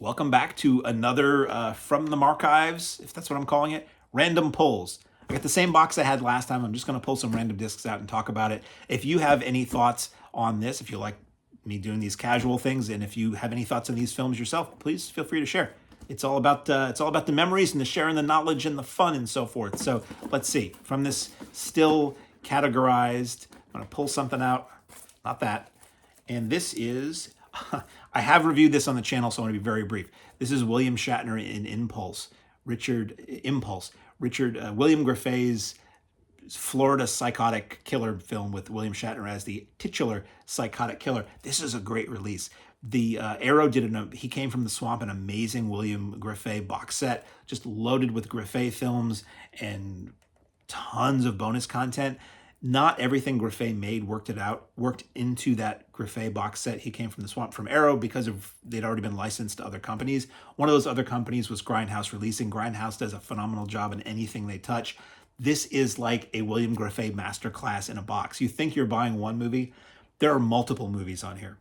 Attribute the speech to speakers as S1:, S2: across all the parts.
S1: Welcome back to another from the Markives, if that's what I'm calling it, random pulls. I got the same box I had last time. I'm just going to pull some random discs out and talk about it. If you have any thoughts on this, if you like me doing these casual things, and if you have any thoughts on these films yourself, please feel free to share. It's all about the memories and the sharing the knowledge and the fun and so forth. So let's see. From this still categorized, I'm going to pull something out. Not that. And this is, I have reviewed this on the channel, so I want to be very brief. This is William Shatner in William Griffey's Florida psychotic killer film with William Shatner as the titular psychotic killer. This is a great release. The Arrow he came from the swamp, an amazing William Griffey box set, just loaded with Griffey films and tons of bonus content. Not everything Griffey made worked into that Griffey box set. He came from the swamp from Arrow because they'd already been licensed to other companies. One of those other companies was Grindhouse Releasing. Grindhouse does a phenomenal job in anything they touch. This is like a William Griffey masterclass in a box. You think you're buying one movie? There are multiple movies on here.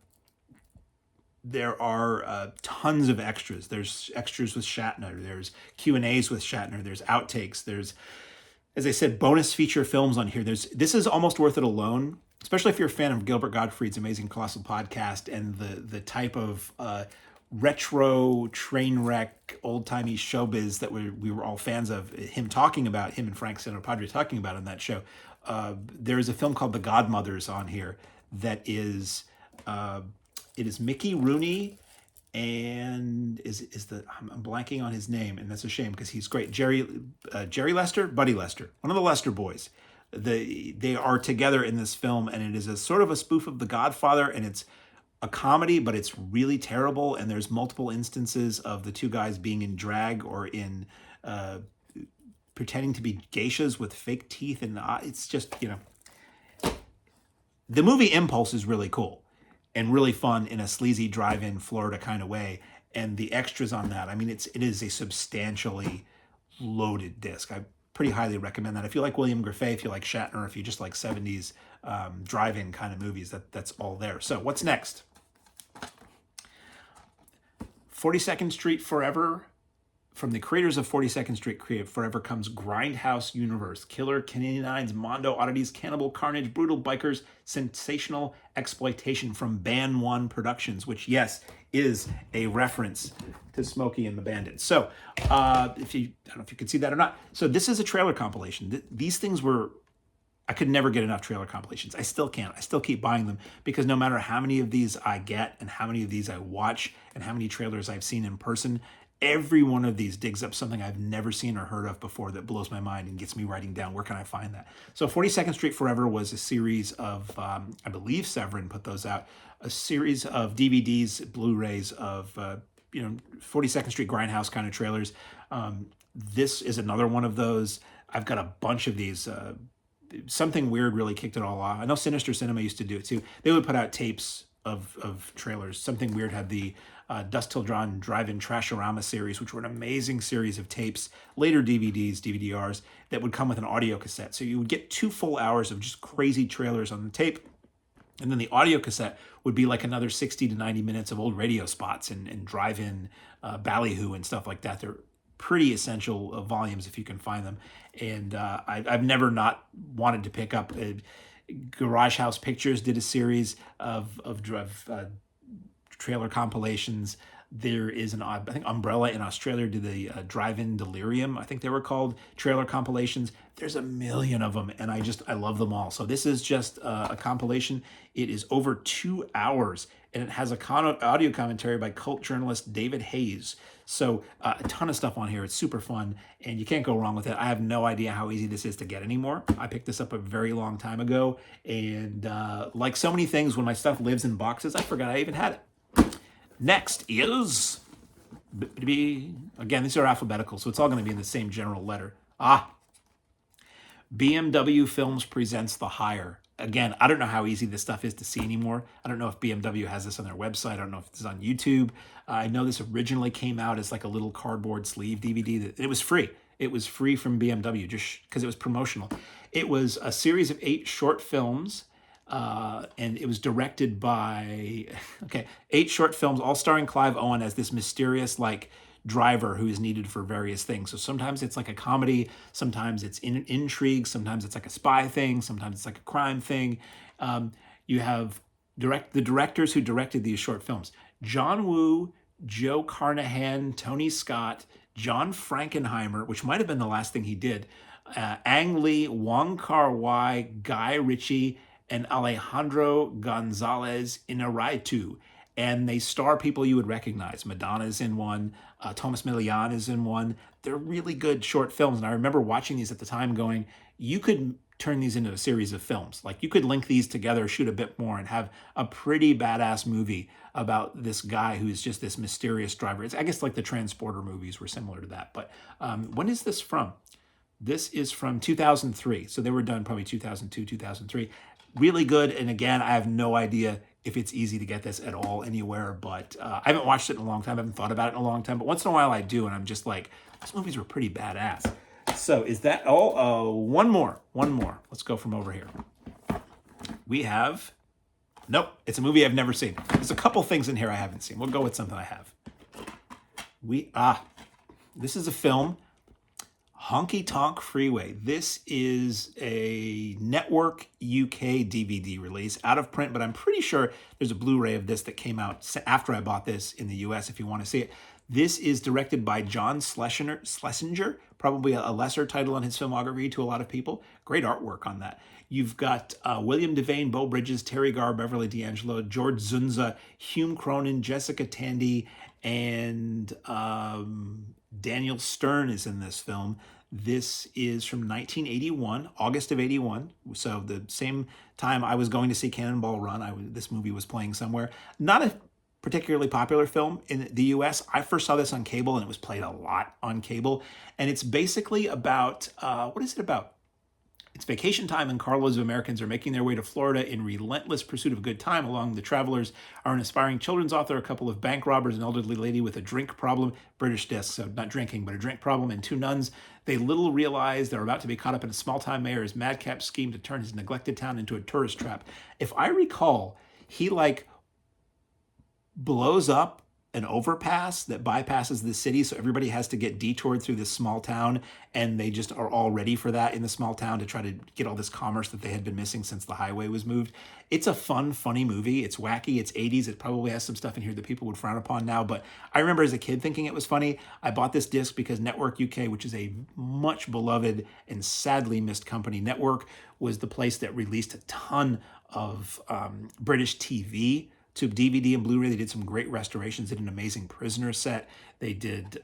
S1: There are tons of extras. There's extras with Shatner. There's Q&As with Shatner. There's outtakes. There's, as I said, bonus feature films on here. This is almost worth it alone, especially if you're a fan of Gilbert Gottfried's Amazing Colossal Podcast and the type of retro train wreck old-timey showbiz that we were all fans of. Him and Frank Sino Padre talking about in that show. There's a film called The Godmothers on here that is it is Mickey Rooney and I'm blanking on his name, and that's a shame because he's great. Jerry Lester, Buddy Lester, one of the Lester boys. They are together in this film, and it is a sort of a spoof of The Godfather, and it's a comedy, but it's really terrible. And there's multiple instances of the two guys being in drag or in pretending to be geishas with fake teeth, and it's just, the movie Impulse is really cool and really fun in a sleazy drive-in Florida kind of way. And the extras on that, I mean, it is a substantially loaded disc. I pretty highly recommend that. If you like William Griffey, if you like Shatner, if you just like 70s drive-in kind of movies, that's all there. So what's next? 42nd Street Forever. From the creators of 42nd Street Forever comes Grindhouse Universe. Killer Canines, Mondo Oddities, Cannibal Carnage, Brutal Bikers, Sensational Exploitation from Ban 1 Productions, which, yes, is a reference to Smokey and the Bandit. So, I don't know if you could see that or not. So this is a trailer compilation. These things I could never get enough trailer compilations. I still can't. I still keep buying them because no matter how many of these I get and how many of these I watch and how many trailers I've seen in person, every one of these digs up something I've never seen or heard of before that blows my mind and gets me writing down, where can I find that? So 42nd Street Forever was a series of, I believe Severin put those out, a series of DVDs, Blu-rays of, 42nd Street Grindhouse kind of trailers. This is another one of those. I've got a bunch of these. Something Weird really kicked it all off. I know Sinister Cinema used to do it too. They would put out tapes of trailers. Something Weird had the Dusk Till Dawn Drive-In Trashorama series, which were an amazing series of tapes, later DVDs, DVD-Rs, that would come with an audio cassette. So you would get 2 full hours of just crazy trailers on the tape, and then the audio cassette would be like another 60 to 90 minutes of old radio spots and drive-in ballyhoo and stuff like that. They're pretty essential volumes if you can find them. And I've never not wanted to pick up. Garage House Pictures did a series of trailer compilations. There is I think Umbrella in Australia did the Drive-In Delirium, I think they were called, trailer compilations. There's a million of them, and I love them all. So this is just a compilation. It is over 2 hours, and it has audio commentary by cult journalist David Hayes. So a ton of stuff on here. It's super fun, and you can't go wrong with it. I have no idea how easy this is to get anymore. I picked this up a very long time ago, and like so many things, when my stuff lives in boxes, I forgot I even had it. Next is, again, these are alphabetical, so it's all going to be in the same general letter. BMW Films presents The Hire. Again, I don't know how easy this stuff is to see anymore. I don't know if BMW has this on their website. I don't know if it's on YouTube. I know this originally came out as like a little cardboard sleeve DVD. It was free. It was free from BMW just because it was promotional. It was a series of 8 short films and it was directed by, okay, 8 short films, all starring Clive Owen as this mysterious, like, driver who is needed for various things. So sometimes it's like a comedy, sometimes it's intrigue, sometimes it's like a spy thing, sometimes it's like a crime thing. You have the directors who directed these short films: John Woo, Joe Carnahan, Tony Scott, John Frankenheimer, which might have been the last thing he did, Ang Lee, Wong Kar-wai, Guy Ritchie, and Alejandro Gonzalez Inarritu. And they star people you would recognize. Madonna's in one. Thomas Milian is in one. They're really good short films. And I remember watching these at the time going, you could turn these into a series of films. Like, you could link these together, shoot a bit more, and have a pretty badass movie about this guy who's just this mysterious driver. I guess like the Transporter movies were similar to that. But when is this from? This is from 2003. So they were done probably 2002, 2003. Really good. And again, I have no idea if it's easy to get this at all anywhere, but I haven't watched it in a long time. I haven't thought about it in a long time, but once in a while I do, and I'm just like, these movies were pretty badass. So is that all? One more. Let's go from over here. We have, nope, it's a movie I've never seen. There's a couple things in here I haven't seen. We'll go with something I have. This is a film, Honky Tonk Freeway. This is a Network UK DVD release, out of print, but I'm pretty sure there's a Blu-ray of this that came out after I bought this in the US if you want to see it. This is directed by John Schlesinger, probably a lesser title in his filmography to a lot of people. Great artwork on that. You've got William Devane, Beau Bridges, Terry Garr, Beverly D'Angelo, George Zunza, Hume Cronin, Jessica Tandy, and Daniel Stern is in this film. This is from 1981, August of 81. So the same time I was going to see Cannonball Run, this movie was playing somewhere. Not a particularly popular film in the US. I first saw this on cable, and it was played a lot on cable. And it's basically about, what is it about? It's vacation time, and carloads of Americans are making their way to Florida in relentless pursuit of a good time. Along the travelers are an aspiring children's author, a couple of bank robbers, an elderly lady with a drink problem, British disc, so not drinking, but a drink problem, and 2 nuns. They little realize they're about to be caught up in a small-time mayor's madcap scheme to turn his neglected town into a tourist trap. If I recall, he blows up an overpass that bypasses the city, so everybody has to get detoured through this small town, and they just are all ready for that in the small town to try to get all this commerce that they had been missing since the highway was moved. It's a fun, funny movie. It's wacky. It's 80s. It probably has some stuff in here that people would frown upon now, but I remember as a kid thinking it was funny. I bought this disc because Network UK, which is a much beloved and sadly missed company, Network was the place that released a ton of British TV to DVD and Blu-ray. They did some great restorations, did an amazing Prisoner set. They did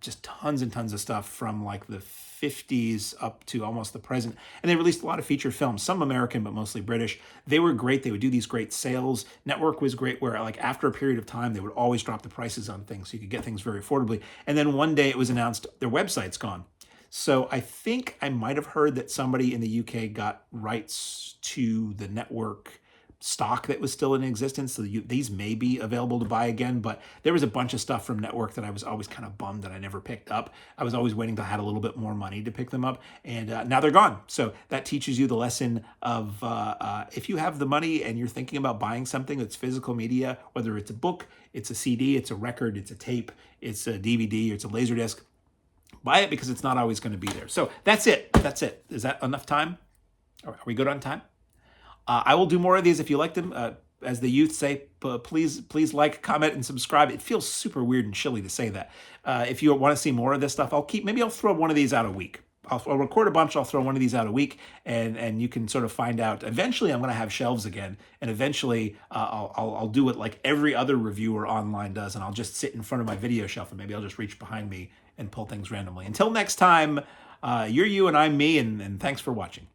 S1: just tons and tons of stuff from like the 50s up to almost the present. And they released a lot of feature films, some American, but mostly British. They were great. They would do these great sales. Network was great where like after a period of time, they would always drop the prices on things so you could get things very affordably. And then one day it was announced their website's gone. So I think I might have heard that somebody in the UK got rights to the Network stock that was still in existence. So these may be available to buy again, but there was a bunch of stuff from Network that I was always kind of bummed that I never picked up. I was always waiting till I had a little bit more money to pick them up, and now they're gone. So that teaches you the lesson of if you have the money and you're thinking about buying something that's physical media, whether it's a book, it's a CD, it's a record, it's a tape, it's a DVD, or it's a Laserdisc, buy it because it's not always going to be there. So that's it. That's it. Is that enough time? Are we good on time? I will do more of these if you like them. As the youth say, please like, comment, and subscribe. It feels super weird and chilly to say that. If you want to see more of this stuff, maybe I'll throw one of these out a week. I'll record a bunch. I'll throw one of these out a week, and you can sort of find out. Eventually, I'm going to have shelves again, and eventually I'll do it like every other reviewer online does, and I'll just sit in front of my video shelf, and maybe I'll just reach behind me and pull things randomly. Until next time, you're you and I'm me, and thanks for watching.